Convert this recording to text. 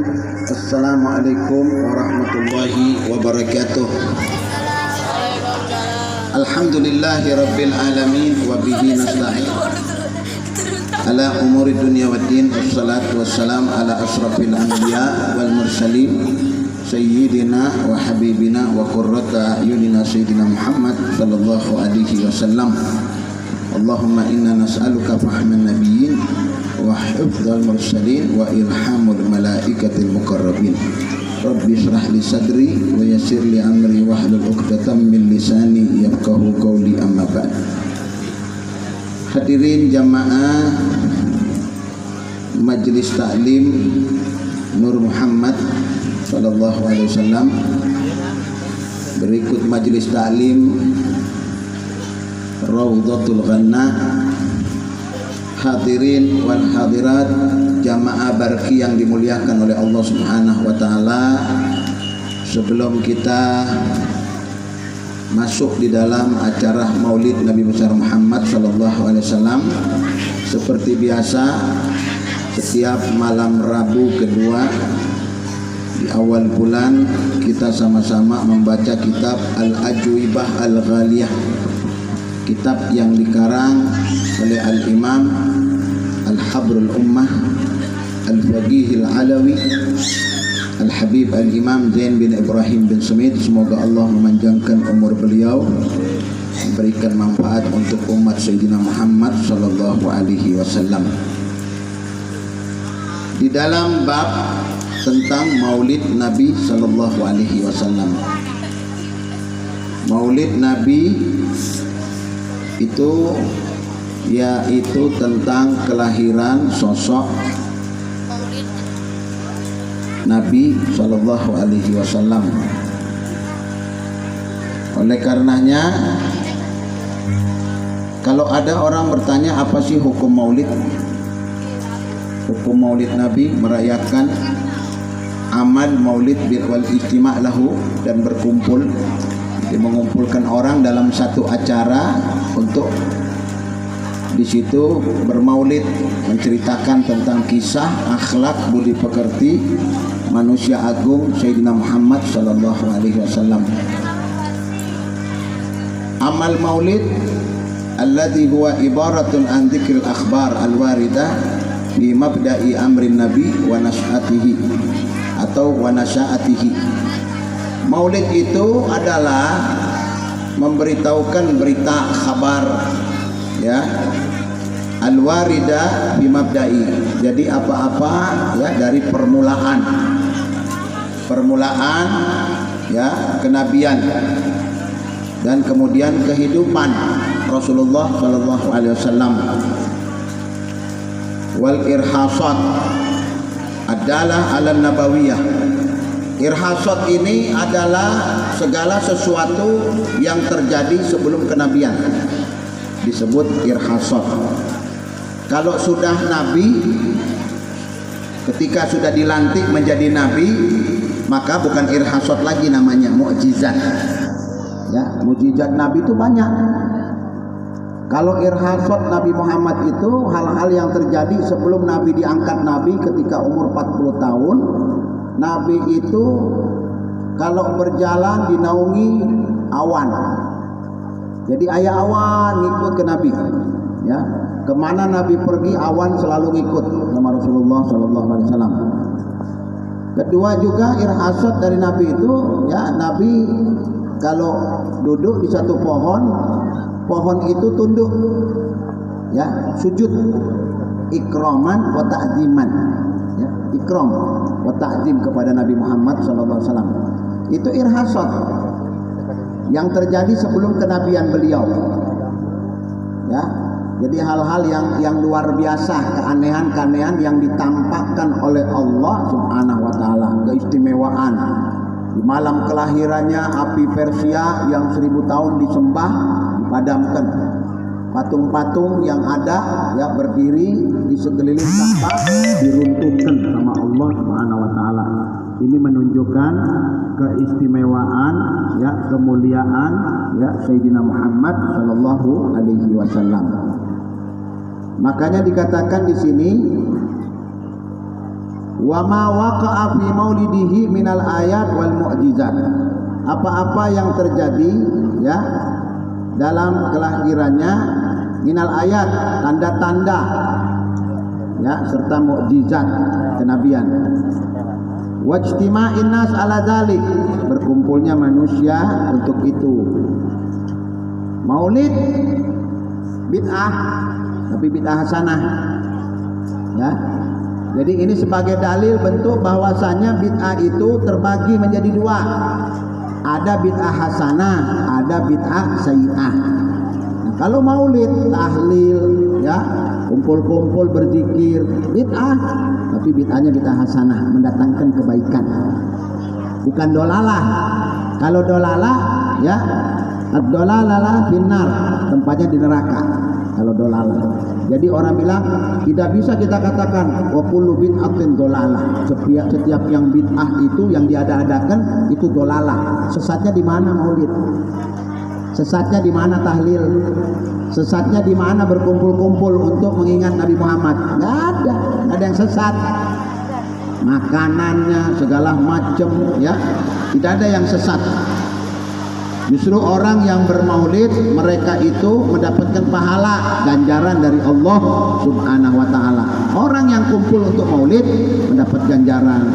Assalamualaikum warahmatullahi wabarakatuh. Alhamdulillahi rabbil alamin wa bihi nasta'in ala umuri dunya waddin, wassalatu wassalam ala asrafil anbiya wal mursalin sayyidina wa habibina wa qurrata ayunina sayyidina Muhammad sallallahu alaihi wasallam. Allahumma inna nas'aluka fahman nabiyyin wa hifdzal mursalin wa ilhamul malaikatil muqarrabin. Rabbi shrah li sadri wa yassir li amri wahlul 'uqdatam min lisani yafqahu qawli, amma ba'd. Hadirin jamaah Majelis Taklim Nur Muhammad sallallahu alaihi wasallam. Berikut Majelis Taklim Raudhatul Ghanna. Hadirin wal hadirat, jamaah barki yang dimuliakan oleh Allah Subhanahu wa taala. Sebelum kita masuk di dalam acara Maulid Nabi besar Muhammad sallallahu alaihi wasallam, seperti biasa setiap malam Rabu kedua di awal bulan kita sama-sama membaca kitab Al-Ajwibah Al-Ghaliyah, kitab yang dikarang oleh Al-Imam Al-Habrul Ummah Al-Faqih Al-Alawi Al-Habib Al-Imam Zain bin Ibrahim bin Sumit. Semoga Allah memanjangkan umur beliau, memberikan manfaat untuk umat Sayyidina Muhammad sallallahu alaihi wasallam. Di dalam bab tentang Maulid Nabi sallallahu alaihi wasallam. Maulid Nabi itu yaitu tentang kelahiran sosok Nabi sallallahu alaihi wasallam. Oleh karenanya, kalau ada orang bertanya apa sih hukum Maulid? Hukum Maulid Nabi merayakan amal Maulid bil wal ijtima' lahu, dan berkumpul, mengumpulkan orang dalam satu acara untuk di situ bermaulid, menceritakan tentang kisah, akhlak, budi pekerti manusia agung Sayyidina Muhammad sallallahu alaihi wasallam. Amal maulid alladhi huwa ibaratun an dzikril akhbar al-waridah bi mabda'i amrin nabi wa nas'atihi atau wa nasya'atihi. Maulid itu adalah memberitahukan berita kabar, ya, al-warida bimabda'i. Jadi apa-apa ya dari permulaan ya kenabian dan kemudian kehidupan Rasulullah sallallahu alaihi wasallam. Wal irhasat adalah ala nabawiyah. Irhasat ini adalah segala sesuatu yang terjadi sebelum kenabian, disebut irhasat. Kalau sudah nabi, ketika sudah dilantik menjadi nabi, maka bukan irhasat lagi, namanya mukjizat. Ya, mukjizat nabi itu banyak. Kalau irhasat Nabi Muhammad itu hal-hal yang terjadi sebelum nabi diangkat nabi ketika umur 40 tahun. Nabi itu kalau berjalan dinaungi awan. Jadi ayah awan ngikut ke Nabi, ya. Kemana Nabi pergi awan selalu ngikut sama Rasulullah sallallahu alaihi wasallam. Kedua juga irhasat dari Nabi itu, ya, Nabi kalau duduk di satu pohon, pohon itu tunduk, ya, sujud ikraman wa ta'ziman, ya, ikram wa ta'zim kepada Nabi Muhammad sallallahu alaihi wasallam. Itu irhasat yang terjadi sebelum kenabian beliau, ya. Jadi hal-hal yang luar biasa, keanehan-keanehan yang ditampakkan oleh Allah Subhanahu wa taala, keistimewaan. Di malam kelahirannya api Persia yang 1000 tahun disembah dipadamkan. Patung-patung yang ada ya berdiri di sekeliling Ka'bah diruntuhkan sama Allah Subhanahu wa taala. Ini menunjukkan keistimewaan, ya, kemuliaan, ya, Sayyidina Muhammad sallallahu alaihi wasallam. Makanya dikatakan di sini wa ma waqa'a fi maulidihi minal ayat wal mu'jizat. Apa-apa yang terjadi ya dalam kelahirannya minal ayat, tanda-tanda ya serta mukjizat kenabian. Wajtima'in nas ala dzalik, berkumpulnya manusia untuk itu. Maulid bid'ah, tapi bid'ah hasanah ya. Jadi ini sebagai dalil bentuk bahwasanya bid'ah itu terbagi menjadi dua. Ada bid'ah hasanah, ada bid'ah sayyi'ah. Nah, kalau maulid tahlil ya, kumpul-kumpul berzikir, bid'ah, tapi bid'ahnya bid'ah hasanah, mendatangkan kebaikan. Bukan dolalah. Kalau dolalah ya, ad-dolalah finnar, tempatnya di neraka. Kalau dolalah. Jadi orang bilang tidak bisa kita katakan wa kullu bid'atin dolalah. Setiap yang bid'ah itu yang diada-adakan itu dolalah. Sesatnya di mana maulid? Sesatnya di mana tahlil? Sesatnya di mana berkumpul-kumpul untuk mengingat Nabi Muhammad? Nggak ada yang sesat. Makanannya segala macam ya, tidak ada yang sesat. Justru orang yang bermaulid mereka itu mendapatkan pahala ganjaran dari Allah Subhanahu wa taala. Orang yang kumpul untuk maulid mendapat ganjaran